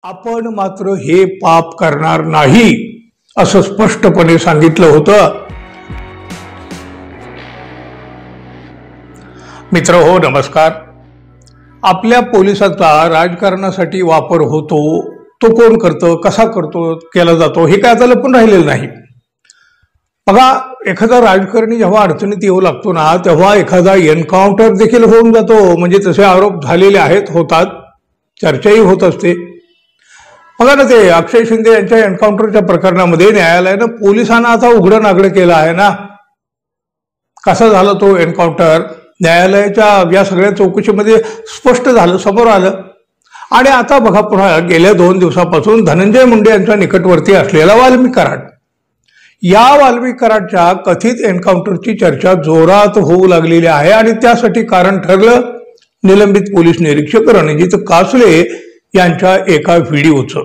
आपण मात्र हे पाप करणार नाही असं स्पष्टपणे सांगितलं होतं। मित्र हो, नमस्कार। आपल्या पोलिसांचा राजकारणासाठी वापर होतो, तो कोण करतो, कसा करतो, केला जातो हे काय आता लपून राहिलेलं नाही। बघा, एखादा राजकारणी जेव्हा अडचणीत येऊ लागतो ना, तेव्हा एखादा एन्काउंटर देखील होऊन जातो। म्हणजे तसे आरोप झालेले आहेत, होतात, चर्चाही होत असते। बघा ना, ते अक्षय शिंदे यांच्या एन्काउंटरच्या प्रकरणामध्ये न्यायालयानं पोलिसांना आता उघडं नागडं केलं आहे ना। कसा झाला तो एन्काउंटर, न्यायालयाच्या या सगळ्या चौकशीमध्ये स्पष्ट झालं, समोर आलं। आणि आता बघा, पुन्हा गेल्या 2 दिवसापासून धनंजय मुंडे यांच्या निकटवर्ती असलेला वाल्मिक कराड, या वाल्मिक कराडच्या कथित एन्काउंटरची चर्चा जोरात होऊ लागलेली आहे। आणि त्यासाठी कारण ठरलं निलंबित पोलीस निरीक्षक रणजित कासले यांच्या एका व्हिडिओचं।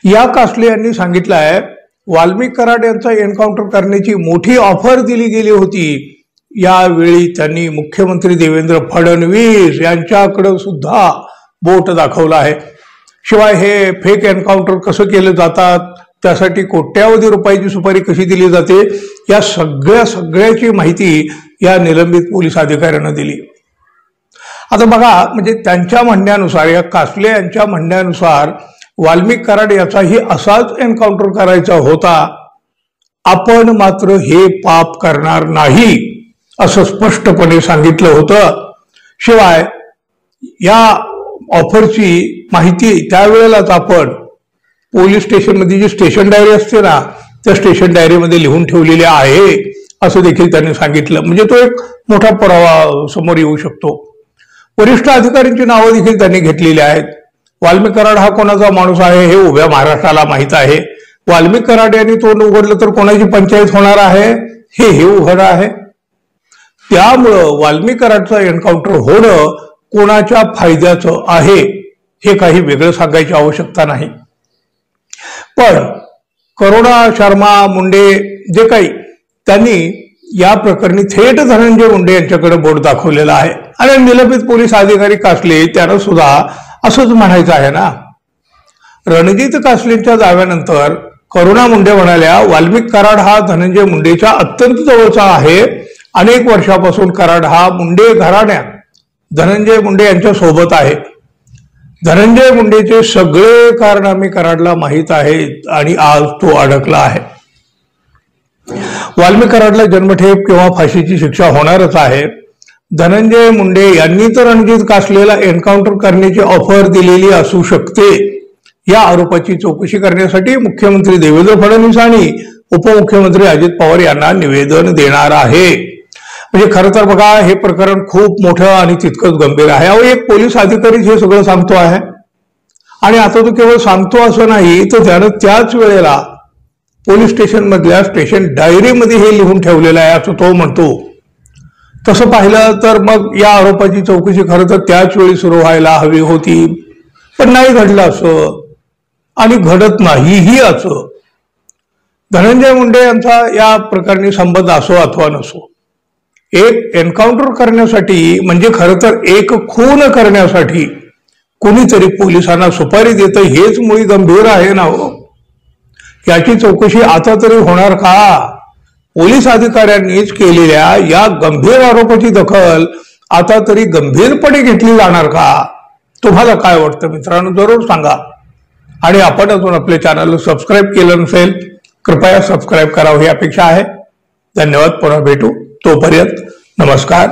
या कासले यांनी सांगितलं आहे, वाल्मिक कराड यांचा एन्काउंटर करण्याची मोठी ऑफर दिली गेली होती। यावेळी त्यांनी मुख्यमंत्री देवेंद्र फडणवीस यांच्याकडे सुद्धा बोट दाखवलं आहे। शिवाय हे फेक एन्काउंटर कसं केलं जातात, त्यासाठी कोट्यावधी रुपयाची सुपारी कशी दिली जाते, या सगळ्याची माहिती या निलंबित पोलीस अधिकाऱ्यांना दिली। आता बघा, म्हणजे त्यांच्या म्हणण्यानुसार, या कासले यांच्या म्हणण्यानुसार वाल्मिक कराड याचाही असाच एन्काउंटर करायचा होता। आपण मात्र हे पाप करणार नाही असं स्पष्टपणे सांगितलं होतं। शिवाय या ऑफरची माहिती त्यावेळेलाच आपण पोलीस स्टेशनमध्ये जी स्टेशन डायरी असते ना, त्या स्टेशन डायरीमध्ये लिहून ठेवलेली आहे असं देखील त्यांनी सांगितलं। म्हणजे तो एक मोठा पुरावा समोर येऊ शकतो। वरिष्ठ अधिकाऱ्यांची नावं देखील त्यांनी घेतलेली आहेत। वाल्मिक कराड हा कोणाचा माणूस आहे हे उभ्या महाराष्ट्राला माहित आहे। वाल्मिक कराड यांनी तोंड उघडलं तर कोणाची पंचायत होणार आहे हे उघड आहे। त्यामुळं वाल्मिक कराडचं एन्काउंटर होणं कोणाच्या फायद्याचं आहे हे काही वेगळं सांगायची आवश्यकता नाही। पण करुणा शर्मा मुंडे जे काही, त्यांनी या प्रकरणी थेट धनंजय मुंडे यांच्याकडे बोट दाखवलेलं आहे। आणि निलंबित पोलीस अधिकारी कासले त्यानं सुद्धा असंच म्हणायचं आहे ना। रणजित कासलेंच्या दाव्यानंतर करुणा मुंडे म्हणाल्या, वाल्मिक कराड हा धनंजय मुंडेच्या अत्यंत जवळचा आहे। अनेक वर्षापासून कराड हा मुंडे घराण्यात धनंजय मुंडे यांच्या सोबत आहे। धनंजय मुंडेचे सगळे कारनामे कराडला माहीत आहेत आणि आज तो अडकला आहे। वाल्मिक कराडला जन्मठेप किंवा फाशीची शिक्षा होणारच आहे। धनंजय मुंडे यांनी तर रणजित कासलेला एन्काउंटर करण्याची ऑफर दिलेली असू शकते। या आरोपाची चौकशी करण्यासाठी मुख्यमंत्री देवेंद्र फडणवीस आणि उपमुख्यमंत्री अजित पवार यांना निवेदन देणार आहे। म्हणजे खरं तर बघा, हे प्रकरण खूप मोठं आणि तितकंच गंभीर आहे। अहो, एक पोलीस अधिकारीच हे सगळं सांगतो आहे। आणि आता तो केवळ सांगतो असं नाही, तर त्यानं त्याच वेळेला पोलीस स्टेशन मधल्या स्टेशन डायरीमध्ये हे लिहून ठेवलेलं आहे असं तो म्हणतो। तसं पाहिलं तर मग या आरोपाची चौकशी खरं तर त्याच वेळी सुरू व्हायला हवी होती, पण नाही घडलं असं, आणि घडत नाहीही असं। धनंजय मुंडे यांचा या प्रकरणी संबंध असो अथवा नसो, एक एन्काउंटर करण्यासाठी, म्हणजे खरं तर एक खून करण्यासाठी कोणीतरी पोलिसांना सुपारी देतं, हेच मुळी गंभीर आहे ना हो। याची चौकशी आता तरी होणार का? पोलीस अधिकाऱ्यांनीच केलेल्या या गंभीर आरोपाची दखल आता तरी गंभीरपणे घेतली जाणार का? तुम्हाला काय वाटतं मित्रांनो, जरूर सांगा। आणि आपण अजून आपल्या चॅनलला सबस्क्राईब केलं नसेल, कृपया सबस्क्राईब करावं ही अपेक्षा आहे। धन्यवाद, पुन्हा भेटू, तोपर्यंत नमस्कार।